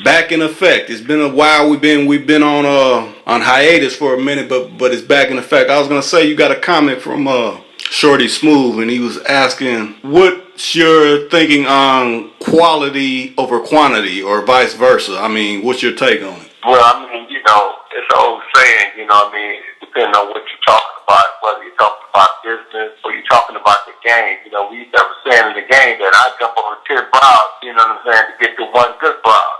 back in effect. It's been a while. We've been on hiatus for a minute, but it's back in effect. I was gonna say you got a comment from Shorty Smooth, and he was asking what's your thinking on quality over quantity, or vice versa. I mean, what's your take on it? Well, I mean, it's an old saying. Depending on what you're talking about, whether you're talking about business or you're talking about the game. We used to have a saying in the game that I jump over 10 brows, to get to one good brow.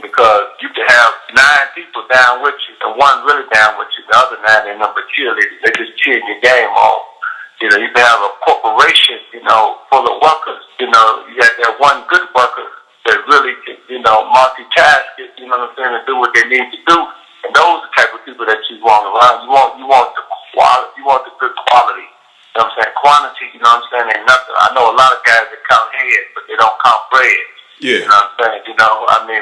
Because you can have 9 people down with you and one really down with you. The other 9 are number cheerleaders. They just cheer your game on. You can have a corporation, full of workers. You got that one good worker that really can, multitask it, and do what they need to do. And those are the type of people that you want around. You want the quality, you want the good quality. Quantity, ain't nothing. I know a lot of guys that count heads, but they don't count bread. Yeah.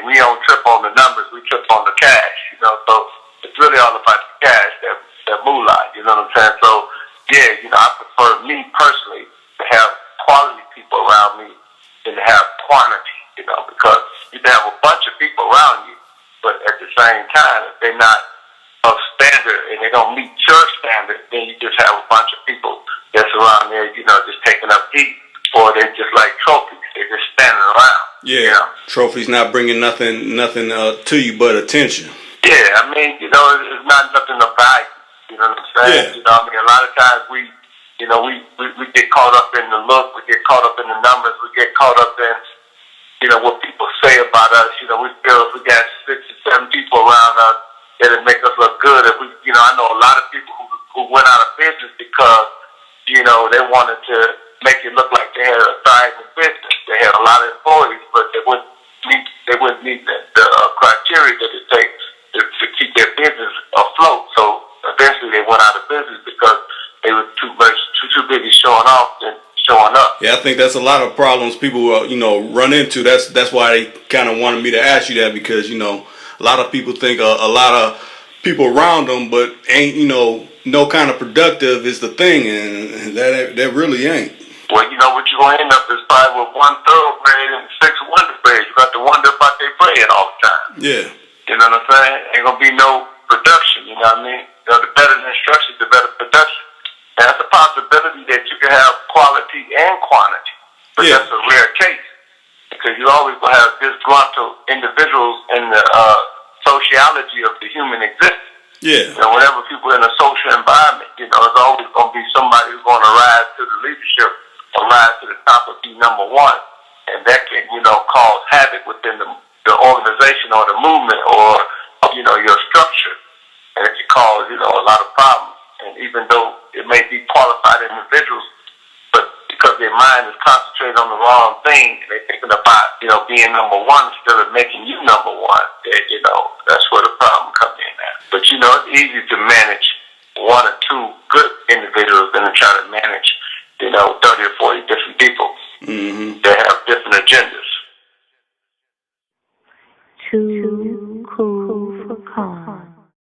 We don't trip on the numbers, we trip on the cash, so it's really all about the cash, that moolah, So, I prefer, me personally, to have quality people around me than to have quantity, because you can have a bunch of people around you, but at the same time, if they're not of standard and they don't meet your standard, then you just have a bunch of people that's around there, just taking up heat, or they're just like trophies, they're just standing around. Yeah, trophies not bringing nothing to you but attention. Yeah, it's not nothing of value. You know what I'm saying? Yeah. A lot of times we get caught up in the look, we get caught up in the numbers, we get caught up in, what people say about us. We feel if we got 6 or 7 people around us, it'll make us look good. If we, I know a lot of people who went out of business because, they wanted to make it look like they had a thriving business. They had a lot of employees, but they wouldn't meet the criteria that it takes to keep their business afloat. So eventually they went out of business because they were too busy showing off than showing up. Yeah, I think that's a lot of problems people run into. That's why they kind of wanted me to ask you that, because a lot of people think a lot of people around them, but ain't no kind of productive is the thing, and that really ain't. Well, what you're going to end up is probably with 1 thoroughbred and 6 wonderbreds. You got to wonder about their bread all the time. Yeah. You know what I'm saying? Ain't going to be no production, you know what I mean? The better the instruction, the better production. And that's a possibility that you can have quality and quantity. But that's a rare case. Because you always going to have disgruntled individuals in the sociology of the human existence. Yeah. Whenever people in a social environment, it's always going to be somebody who's going to rise to the leadership or rise to the top of be number one. And that can, cause havoc within the organization or the movement or, your structure. And it can cause, a lot of problems. And even though it may be qualified individuals, but because their mind is concentrated on the wrong thing, and they're thinking about, being number one instead of making you number one, that's where the problem comes in at. But, it's easy to manage 1 or 2 good individuals than to try to manage, 30 or